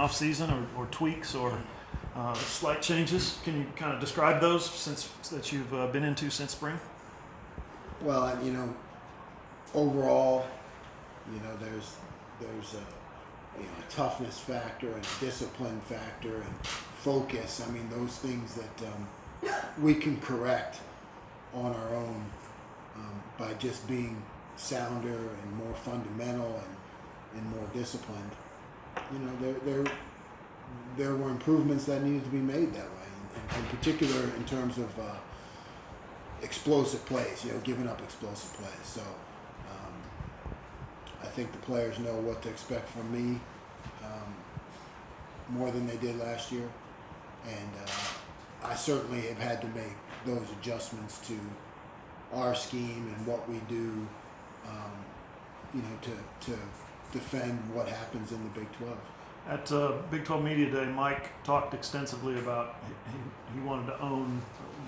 off season or tweaks or slight changes? Can you kind of describe those that you've been into since spring? Well, overall, there's a toughness factor and a discipline factor and focus. I mean, those things that we can correct on our own by just being sounder and more fundamental and more disciplined. There were improvements that needed to be made that way, and in particular in terms of explosive plays, giving up explosive plays. So I think the players know what to expect from me more than they did last year, and I certainly have had to make those adjustments to our scheme and what we do, to defend what happens in the Big 12. At Big 12 Media Day, Mike talked extensively about he wanted to own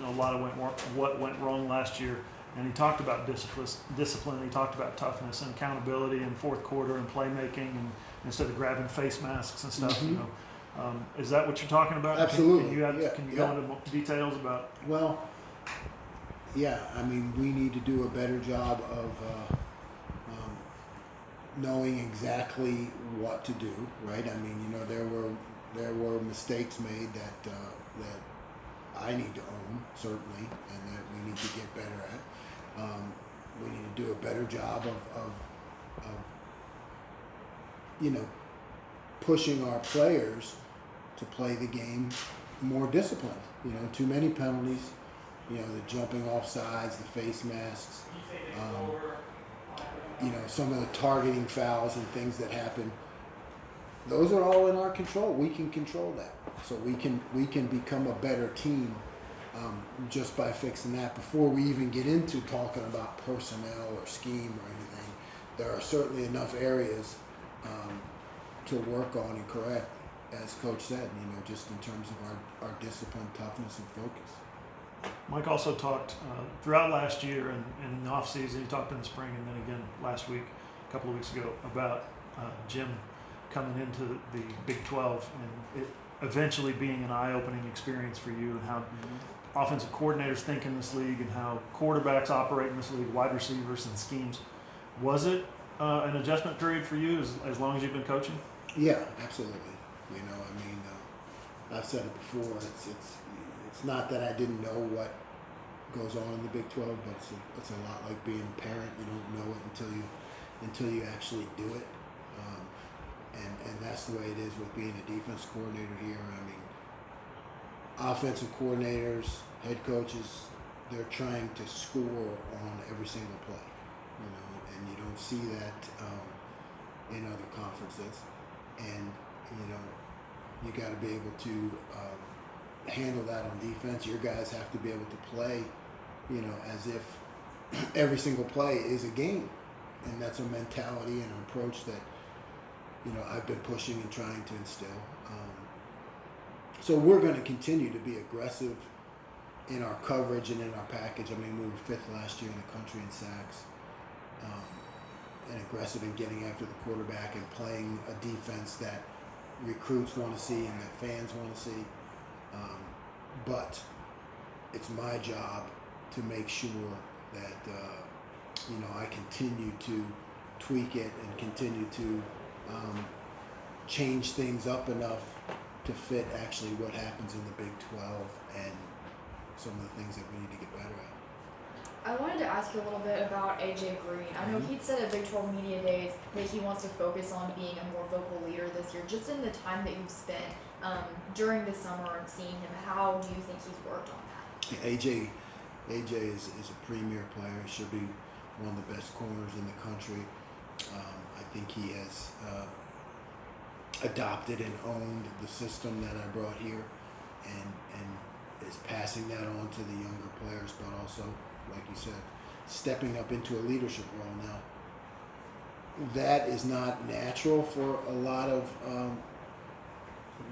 a lot of what went wrong last year, and he talked about discipline. He talked about toughness and accountability in fourth quarter and playmaking, and instead of grabbing face masks and stuff. Mm-hmm. Is that what you're talking about? Absolutely. Can you go into more details about? Well, yeah. I mean, we need to do a better job of knowing exactly what to do, right? I mean, there were mistakes made that I need to own, certainly, and that we need to get better at. We need to do a better job of pushing our players to play the game more disciplined. Too many penalties, the jumping off sides, the face masks, some of the targeting fouls and things that happen. Those are all in our control. We can control that. So we can become a better team just by fixing that. Before we even get into talking about personnel or scheme or anything, there are certainly enough areas to work on and correct, as Coach said, just in terms of our discipline, toughness, and focus. Mike also talked throughout last year and in the off season. He talked in the spring and then again last week, a couple of weeks ago, about Jim coming into the Big 12 and it eventually being an eye-opening experience for you, and how offensive coordinators think in this league and how quarterbacks operate in this league, wide receivers and schemes. Was it an adjustment period for you as long as you've been coaching? Yeah, absolutely. I've said it before. It's not that I didn't know what goes on in the Big 12, but it's a lot like being a parent. You don't know it until you actually do it. And that's the way it is with being a defense coordinator here. I mean, offensive coordinators, head coaches, they're trying to score on every single play, and you don't see that in other conferences. And, you got to be able to handle that on defense. Your guys have to be able to play, as if every single play is a game. And that's a mentality and an approach that, I've been pushing and trying to instill. So we're going to continue to be aggressive in our coverage and in our package. I mean, we were 5th last year in the country in sacks, and aggressive in getting after the quarterback and playing a defense that recruits want to see and that fans want to see. But it's my job to make sure that, I continue to tweak it and continue to change things up enough to fit actually what happens in the Big 12 and some of the things that we need to get better at. I wanted to ask you a little bit about AJ Green. I know he'd said at Big 12 Media Days that he wants to focus on being a more vocal leader this year. Just in the time that you've spent during the summer and seeing him, how do you think he's worked on that? Yeah, AJ is a premier player. He should be one of the best corners in the country. I think he has adopted and owned the system that I brought here, and is passing that on to the younger players, but also, like you said, stepping up into a leadership role now. That is not natural for a lot of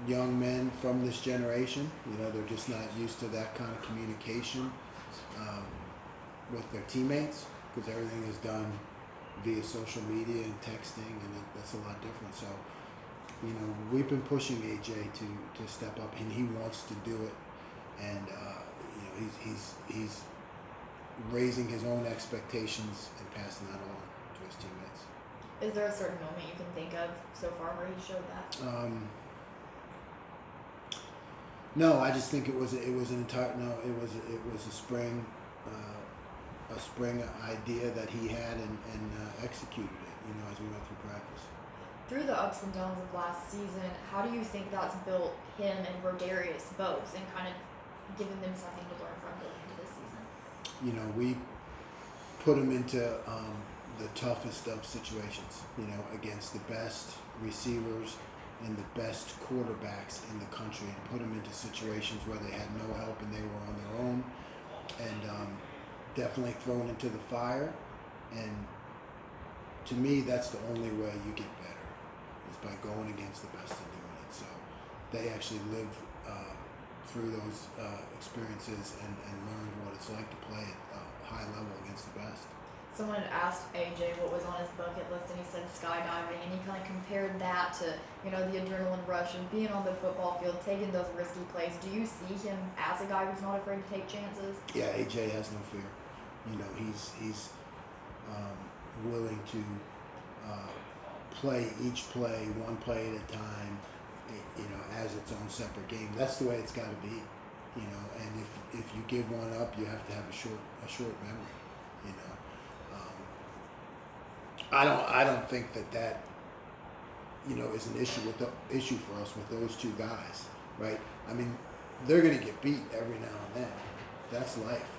young men from this generation. They're just not used to that kind of communication with their teammates, because everything is done via social media and texting, and that's a lot different. So You know, we've been pushing AJ to step up, and he wants to do it. And you know, he's raising his own expectations and passing that on to his teammates. Is there a certain moment you can think of so far where he showed that? No, I just think it was an entire it was a spring idea that he had and executed it. You know, as we went through practice. Through the ups and downs of last season, how do you think that's built him and Rodarius both, and kind of given them something to learn from going into this season? You know, we put him into the toughest of situations. You know, against the best receivers and the best quarterbacks in the country, and put them into situations where they had no help and they were on their own, and definitely thrown into the fire. And to me, that's the only way you get better, is by going against the best and doing it. So they actually lived through those experiences and learned what it's like to play at a high level against the best. Someone had asked AJ what was on his bucket list, and he said skydiving, and he kind of compared that to, you know, the adrenaline rush and being on the football field, taking those risky plays. Do you see him as a guy who's not afraid to take chances? Yeah, AJ has no fear. You know, he's willing to play each play one play at a time, you know, as its own separate game. That's the way it's got to be, you know. And if you give one up, you have to have a short memory, you know. I don't think that you know is an issue for us with those two guys, right? I mean, they're going to get beat every now and then. That's life.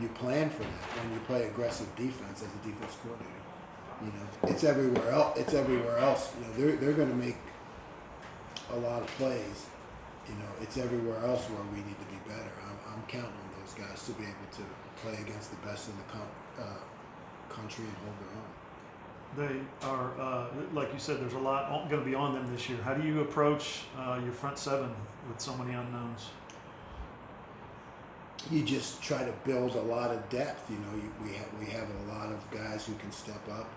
You plan for that when you play aggressive defense as a defense coordinator. You know, it's everywhere else. It's everywhere else. You know, they're going to make a lot of plays. You know, it's everywhere else where we need to be better. I'm counting on those guys to be able to play against the best in the country and hold their own. They are, like you said, there's a lot going to be on them this year. How do you approach your front seven with so many unknowns? You just try to build a lot of depth. You know, we have a lot of guys who can step up.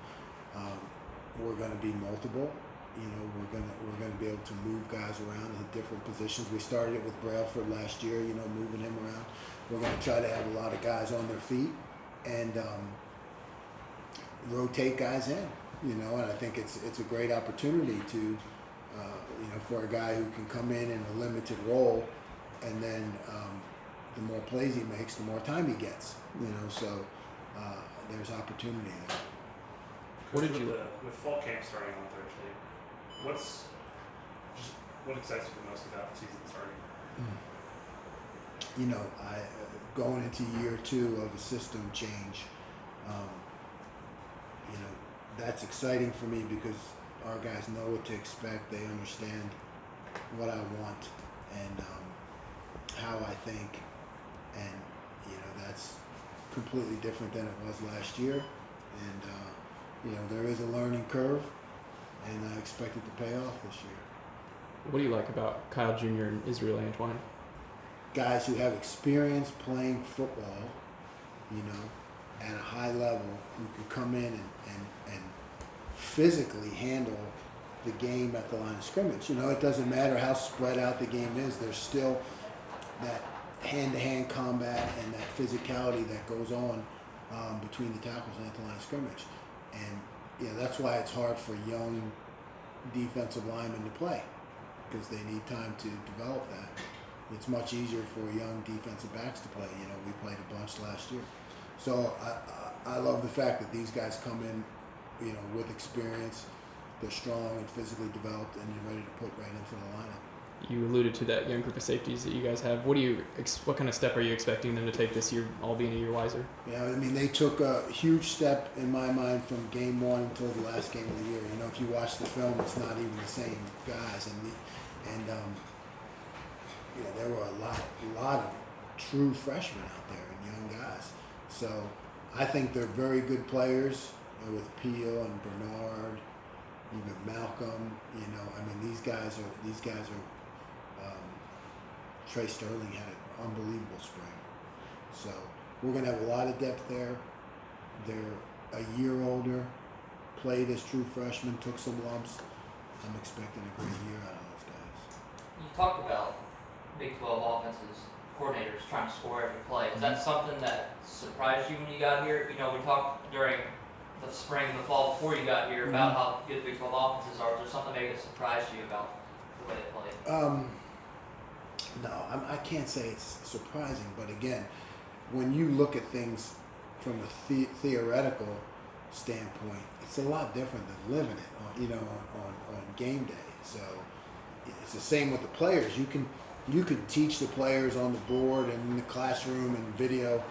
We're going to be multiple. You know, we're gonna be able to move guys around in different positions. We started it with Brailford last year. You know, moving him around. We're going to try to have a lot of guys on their feet and rotate guys in. You know, and I think it's a great opportunity to, you know, for a guy who can come in a limited role, and then the more plays he makes, the more time he gets. You know, so there's opportunity there. What did you with fall camp starting on Thursday? What excites you the most about the season starting? You know, going into year 2 of a system change, you know, that's exciting for me because our guys know what to expect. They understand what I want and how I think, and you know, that's completely different than it was last year. And you know, there is a learning curve, and I expect it to pay off this year. What do you like about Kyle Jr. and Israel Antoine? Guys who have experience playing football, you know, at a high level, who can come in and physically handle the game at the line of scrimmage. You know, it doesn't matter how spread out the game is, there's still that hand-to-hand combat and that physicality that goes on between the tackles and at the line of scrimmage. And yeah, that's why it's hard for young defensive linemen to play, because they need time to develop that. It's much easier for young defensive backs to play. You know, we played a bunch last year. So I love the fact that these guys come in, you know, with experience. They're strong and physically developed, and you're ready to put right into the lineup. You alluded to that young group of safeties that you guys have. What kind of step are you expecting them to take this year, all being a year wiser? Yeah, I mean, they took a huge step in my mind from game 1 until the last game of the year. You know, if you watch the film, it's not even the same guys, and you know, there were a lot of true freshmen out there and young guys. So I think they're very good players, you know, with Peel and Bernard, even Malcolm. You know, I mean, these guys are. Trey Sterling had an unbelievable spring. So we're going to have a lot of depth there. They're a year older, played as true freshmen, took some lumps, I'm expecting a great year out of those guys. You talked about Big 12 offenses, coordinators trying to score every play. Is that something that surprised you when you got here? You know, we talked during the spring, the fall before you got here about how good Big 12 offenses are. Is there something maybe that surprised you about the way they play? No, I can't say it's surprising, but again, when you look at things from a theoretical standpoint, it's a lot different than living it on game day. So it's the same with the players. You can teach the players on the board and in the classroom and video,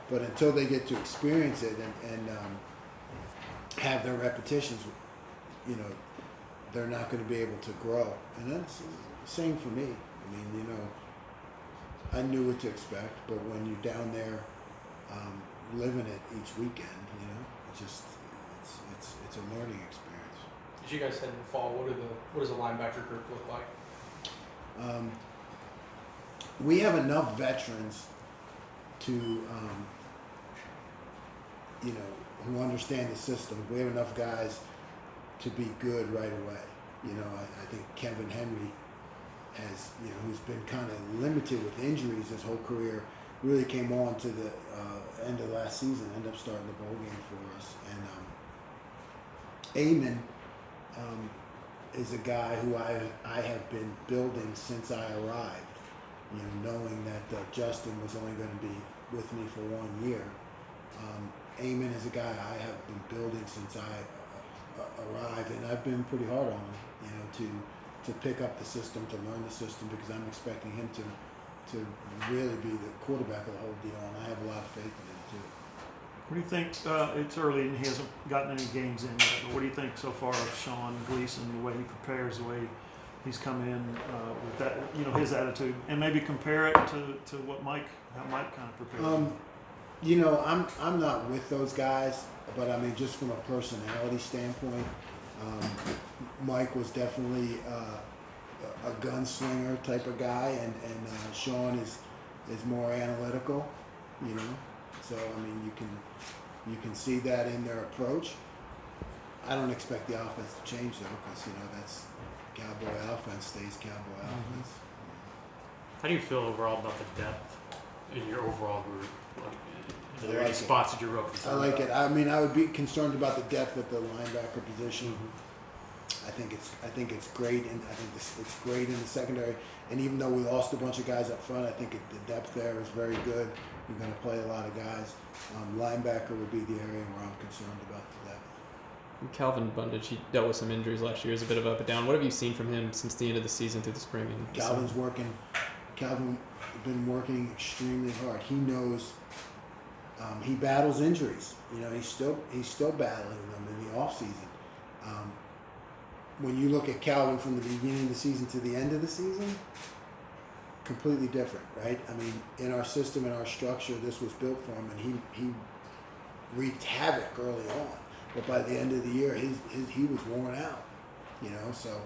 but until they get to experience it and have their repetitions, they're not going to be able to grow. And that's the same for me. I mean, I knew what to expect, but when you're down there living it each weekend, it's a learning experience. As you guys head in the fall, what does the linebacker group look like? We have enough veterans to, who understand the system. We have enough guys to be good right away. I think Kevin Henry has, who's been kind of limited with injuries his whole career, really came on to the end of last season, ended up starting the bowl game for us. And Amon is a guy who I have been building since I arrived, knowing that Justin was only going to be with me for 1 year. Amon is a guy I have been building since I arrived, and I've been pretty hard on him, to pick up the system, to learn the system, because I'm expecting him to really be the quarterback of the whole deal, and I have a lot of faith in him too. What do you think? It's early and he hasn't gotten any games in yet, but what do you think so far of Sean Gleason, the way he prepares, the way he's come in with that, his attitude, and maybe compare it to what how Mike kind of prepared? I'm not with those guys, but I mean, just from a personality standpoint, Mike was definitely a gunslinger type of guy, and Sean is more analytical, So I mean, you can see that in their approach. I don't expect the offense to change though, because that's Cowboy offense stays Cowboy offense. How do you feel overall about the depth in your overall group? Are there I any like it. spots that you're real I concerned like about? it. I mean, I would be concerned about the depth at the linebacker position. I think it's great, and I think it's great in the secondary. And even though we lost a bunch of guys up front, I think the depth there is very good. We're going to play a lot of guys. Linebacker would be the area where I'm concerned about the depth. Calvin Bundage, he dealt with some injuries last year. It was a bit of up and down. What have you seen from him since the end of the season through the spring? And Calvin's been working extremely hard. He knows. He battles injuries. He's still battling them in the off season. When you look at Calvin from the beginning of the season to the end of the season, completely different, right? I mean, in our system, in our structure, this was built for him, and he wreaked havoc early on. But by the end of the year, he was worn out. So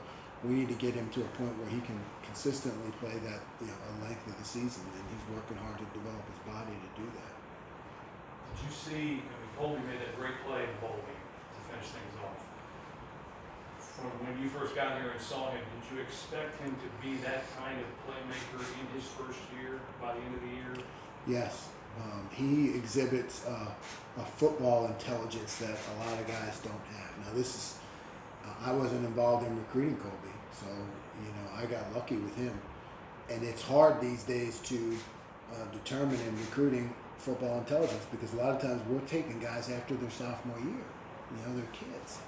we need to get him to a point where he can consistently play that a length of the season, and he's working hard to develop his body to do that. Did you see, Colby made that great play in the bowl game to finish things off. From when you first got here and saw him, did you expect him to be that kind of playmaker in his first year, by the end of the year? Yes. He exhibits a football intelligence that a lot of guys don't have. Now, I wasn't involved in recruiting Colby, so, I got lucky with him. And it's hard these days to determine in recruiting football intelligence, because a lot of times we're taking guys after their sophomore year. They're kids.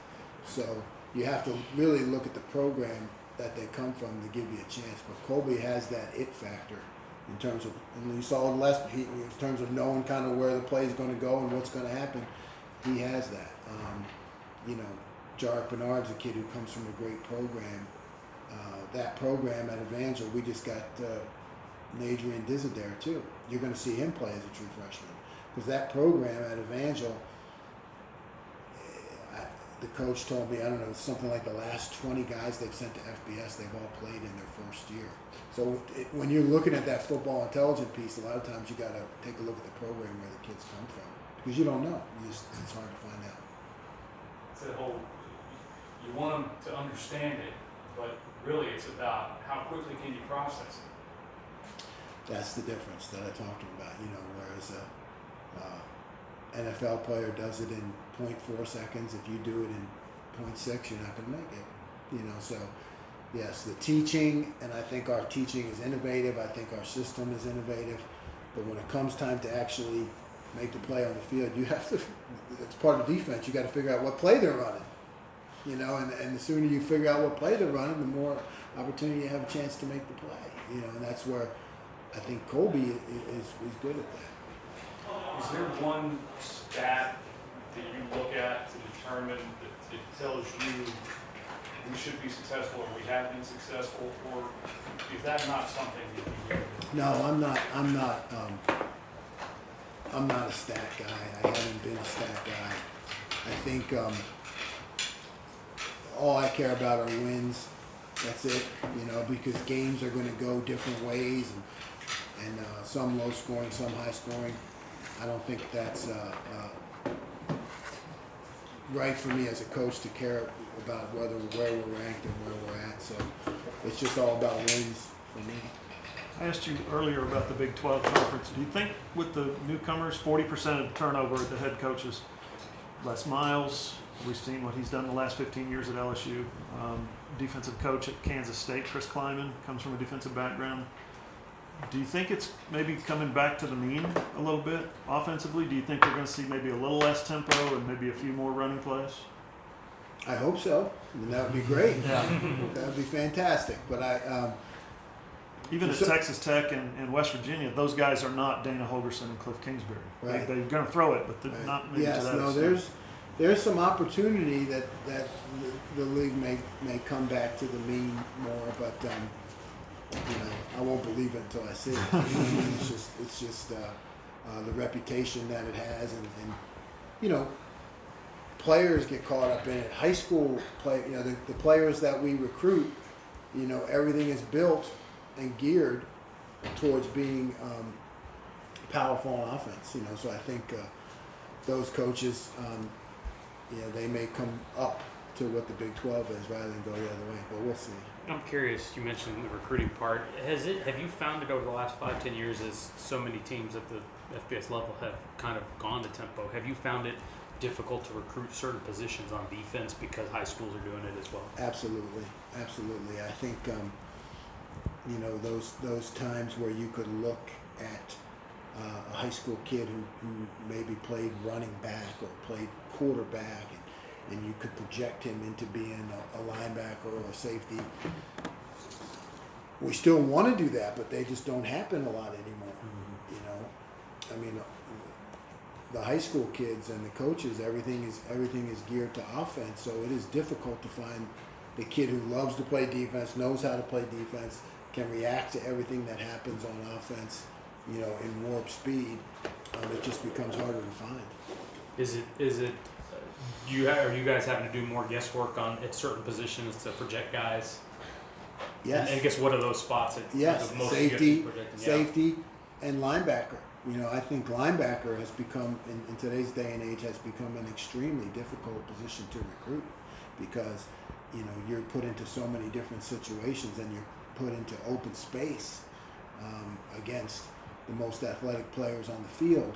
So you have to really look at the program that they come from to give you a chance. But Colby has that it factor in terms of, and you saw in terms of knowing kind of where the play is going to go and what's going to happen. He has that. Jarek Bernard's a kid who comes from a great program. That program at Evangel, we just got Nadrian Dizza there too. You're going to see him play as a true freshman, because that program at Evangel, the coach told me, I don't know, something like the last 20 guys they've sent to FBS, they've all played in their first year. So when you're looking at that football intelligence piece, a lot of times you got to take a look at the program where the kids come from, because you don't know. It's hard to find out. It's that whole, you want them to understand it, but really it's about how quickly can you process it. That's the difference that I talked about. Whereas a NFL player does it in 0.4 seconds. If you do it in 0.6, you're not going to make it. So yes, the teaching, and I think our teaching is innovative. I think our system is innovative. But when it comes time to actually make the play on the field, you have to. It's part of defense. You got to figure out what play they're running. And the sooner you figure out what play they're running, the more opportunity you have a chance to make the play. And that's where I think Colby is good at that. Is there one stat that you look at to determine that it tells you we should be successful or we have been successful, or is that not something that you do? No, I'm not a stat guy. I haven't been a stat guy. I think all I care about are wins. That's it. Because games are going to go different ways, and some low scoring, some high scoring. I don't think that's right for me as a coach to care about where we're ranked and where we're at. So it's just all about wins for me. I asked you earlier about the Big 12 conference. Do you think with the newcomers, 40% of turnover at the head coaches, Les Miles, we've seen what he's done the last 15 years at LSU, defensive coach at Kansas State, Chris Kleiman, comes from a defensive background. Do you think it's maybe coming back to the mean a little bit offensively? Do you think we're going to see maybe a little less tempo and maybe a few more running plays? I hope so. That would be great. Yeah. That would be fantastic. But even at Texas Tech and West Virginia, those guys are not Dana Holgorsen and Cliff Kingsbury. Right. They're going to throw it, but they're not maybe to that extent. There's some opportunity that the league may come back to the mean more, but I won't believe it until I see it. It's just the reputation that it has, and players get caught up in it. High school play, the players that we recruit, everything is built and geared towards being powerful on offense. So I think those coaches, they may come up to what the Big 12 is rather than go the other way, but we'll see. I'm curious, you mentioned the recruiting part. Have you found it over the last 5-10 years, as so many teams at the FBS level have kind of gone to tempo, have you found it difficult to recruit certain positions on defense because high schools are doing it as well? Absolutely. I think those times where you could look at a high school kid who maybe played running back or played quarterback, and you could project him into being a linebacker or a safety. We still want to do that, but they just don't happen a lot anymore. The high school kids and the coaches, everything is geared to offense, so it is difficult to find the kid who loves to play defense, knows how to play defense, can react to everything that happens on offense, in warp speed. It just becomes harder to find. Is it? Are you guys having to do more guesswork at certain positions to project guys? Yes. And I guess what are those spots? Yes, safety, and linebacker. I think linebacker has become, in today's day and age, has become an extremely difficult position to recruit because, you're put into so many different situations and you're put into open space against the most athletic players on the field,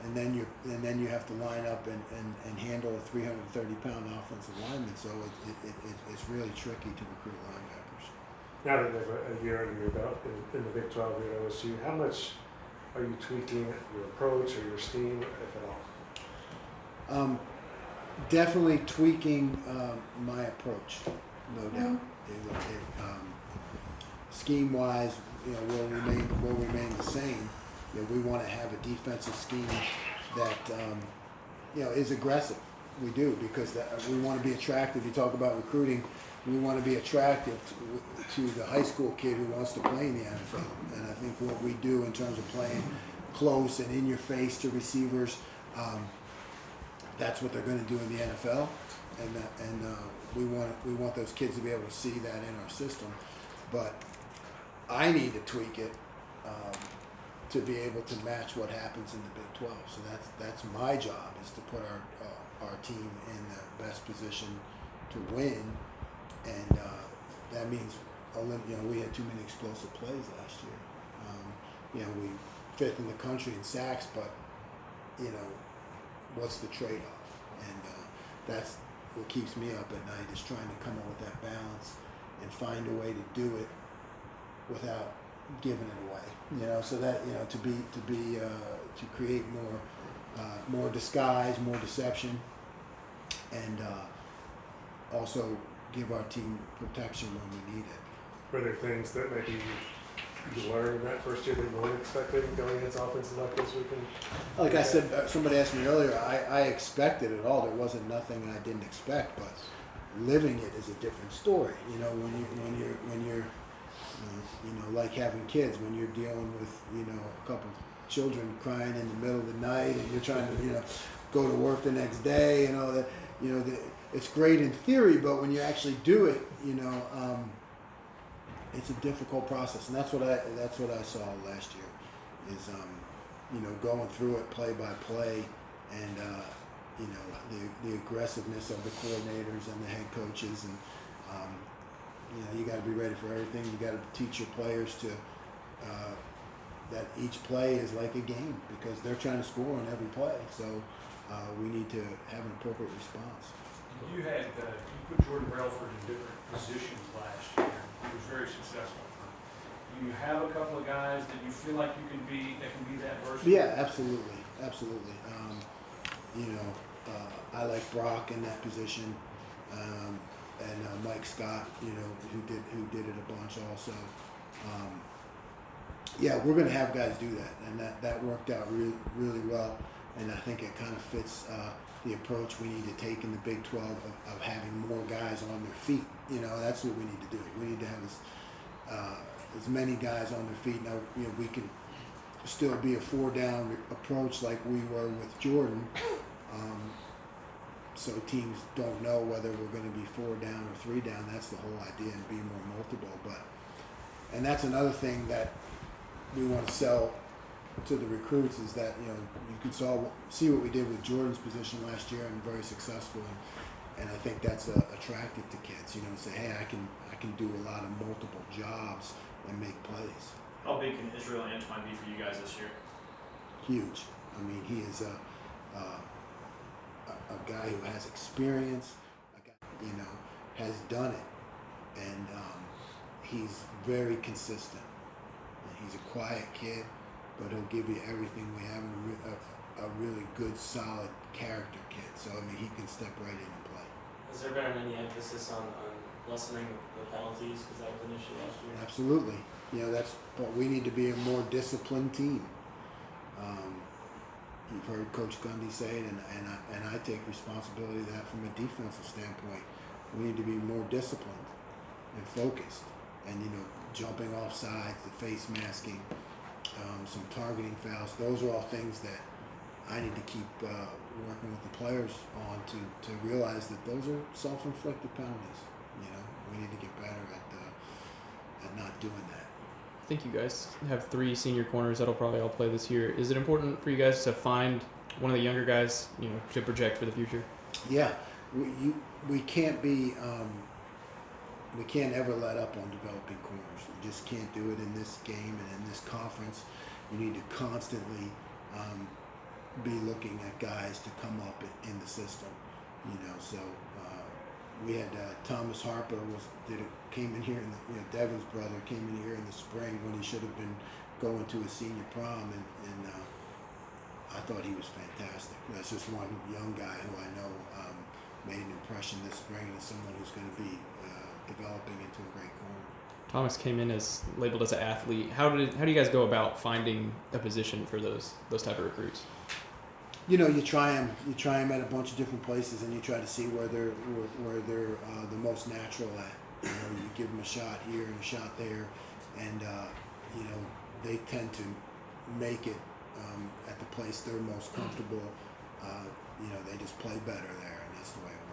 and then you have to line up and handle a 330-pound offensive lineman. So it's really tricky to recruit linebackers. Now that they have a year under your belt in the Big 12 here at OSU, how much are you tweaking your approach or your scheme, if at all? Definitely tweaking my approach, no doubt. Scheme-wise, will remain the same. We want to have a defensive scheme that is aggressive. We do, because we want to be attractive. You talk about recruiting. We want to be attractive to the high school kid who wants to play in the NFL. And I think what we do in terms of playing close and in your face to receivers, that's what they're going to do in the NFL. And we want those kids to be able to see that in our system. But I need to tweak it to be able to match what happens in the Big 12. So that's my job, is to put our team in the best position to win, and that means we had too many explosive plays last year. We 5th in the country in sacks, but what's the trade-off? And that's what keeps me up at night, is trying to come up with that balance and find a way to do it without giving it away. So that to create more disguise, more deception, and also give our team protection when we need it. Were there things that maybe you learned in that first year that you weren't expecting going against offenses like this weekend? Like I said, somebody asked me earlier, I expected it all. There wasn't nothing I didn't expect, but living it is a different story. When you're like having kids, when you're dealing with a couple children crying in the middle of the night, and you're trying to go to work the next day and all that. It's great in theory, but when you actually do it, it's a difficult process, and that's what I saw last year, is going through it play by play, and the aggressiveness of the coordinators and the head coaches, and you got to be ready for everything. You got to teach your players to that each play is like a game, because they're trying to score on every play. So we need to have an appropriate response. You put Jordan Relford in different positions last year. He was very successful. Do you have a couple of guys that you feel like that can be that versatile? Yeah, absolutely. I like Brock in that position, and Mike Scott, who did it a bunch also. We're going to have guys do that, and that worked out really, really well. And I think it kind of fits the approach we need to take in the Big 12 of having more guys on their feet. That's what we need to do. We need to have as many guys on their feet. Now, we can still be a 4-down approach like we were with Jordan. So teams don't know whether we're going to be 4 down or 3 down. That's the whole idea, and be more multiple. And that's another thing that we want to sell to the recruits, is that you can see what we did with Jordan's position last year, and very successful, and I think that's attractive to kids. Say, hey, I can do a lot of multiple jobs and make plays. How big can Israel Antoine be for you guys this year? Huge. I mean, he is a guy who has experience, a guy has done it, and he's very consistent. He's a quiet kid, but he'll give you everything we have, a really good, solid character kid. So, he can step right in and play. Has there been any emphasis on lessening the penalties, because that was an issue last year? Absolutely. But we need to be a more disciplined team. You've heard Coach Gundy say it, and I take responsibility of that from a defensive standpoint. We need to be more disciplined and focused, and jumping off sides, the face masking, some targeting fouls. Those are all things that I need to keep working with the players on to realize that those are self-inflicted penalties. We need to get better at not doing that. I think you guys have 3 senior corners that'll probably all play this year. Is it important for you guys to find one of the younger guys, to project for the future? Yeah, we can't be. We can't ever let up on developing corners. We just can't do it in this game and in this conference. You need to constantly be looking at guys to come up in the system. So we had Thomas Harper came in here, Devin's brother came in here in the spring when he should have been going to a senior prom, and I thought he was fantastic. That's just one young guy who I know made an impression this spring, and someone who's going to be developing into a great corner. Thomas came in as labeled as an athlete. How do you guys go about finding a position for those type of recruits? You try them at a bunch of different places, and you try to see where they're the most natural at. You give them a shot here and a shot there, and they tend to make it at the place they're most comfortable. They just play better there, and that's the way it works.